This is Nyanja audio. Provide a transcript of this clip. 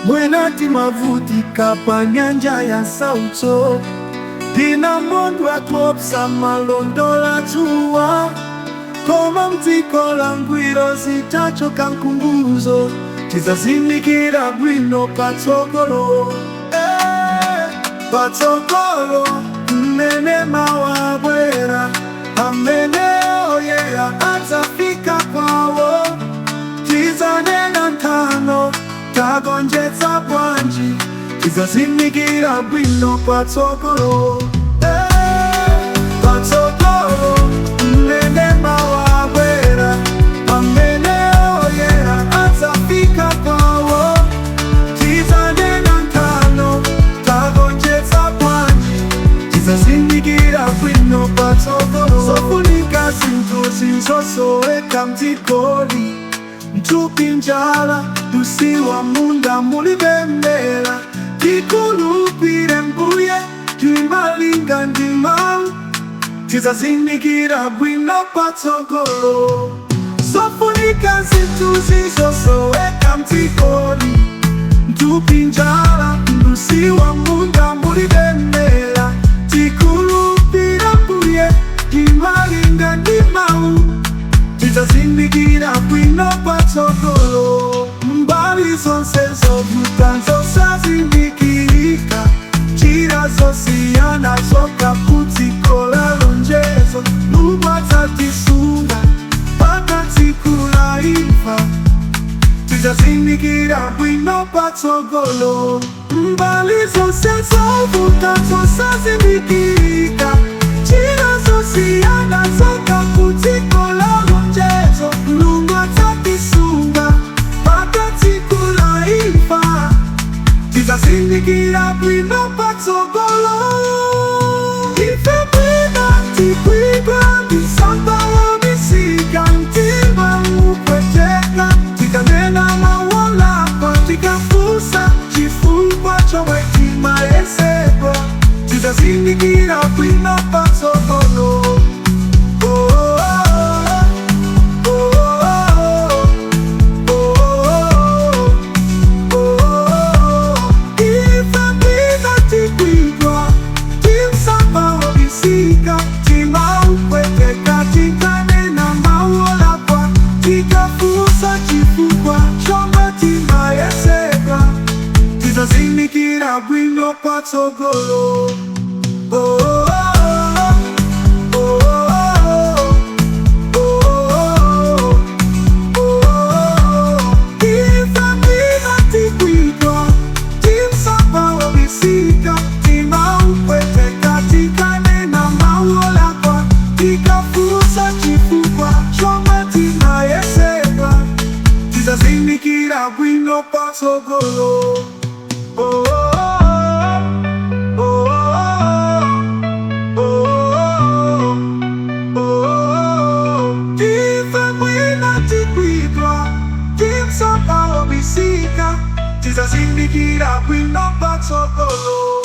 Mwenati mavutika pa nyanja ya sauto, dina mondo atlopsa malondola tua. Koma mtiko langwiro zitachoka nkunguzo, tizazindikira bwino patsogolo. Patsogolo mnene mawabwera, amene oyera atafika kwawo. Tizanena ntano tagonjetsa bwanji, tizazindikira bwino patsogolo. Patsogolo mnene mawabwera, amene oyera atafika kwawo. Tizanena ntano tagonjetsa bwanji, tizazindikira bwino patsogolo. Zofunika zinthu zinzosoweka mdzikoli, mthupi njala tusiwa munda mulibembera. Tikulupire Mbuye timalinga ndi mawu, tizazindikira bwino patsogolo. Zofunika zinthu zinzosoweka mdzikoli, mthupi njala tusiwa munda mulibembera. Tikulupire Mbuye timalinga ndi mawu, tizazindikira bwino patsogolo. Mbali zonse zovuta zosazindikirika, njira zosiyana zokaputiko la lonjezo. Mulungu adzatisunga mpaka tsiku la imfa, tizazindikira bwino patsogolo. Mbali zonse zovuta zosazindikirika, njira zosiyana zokaputiko la lonjezo. Mulungu adzatisunga mpaka tsiku la imfa, tizazindikira bwino patsogolo. Ife bwino tikwigwa misamba wabisika, mtima upweteka. Tikanena mawu lako, tikafunsa chifukwa chomwe timayesedwa, tizazindikira bwino patsogolo. Tizazindikira bwino patsogolo. Tizazindikira bwino patsogolo. Tizazindikira bwino patsogolo.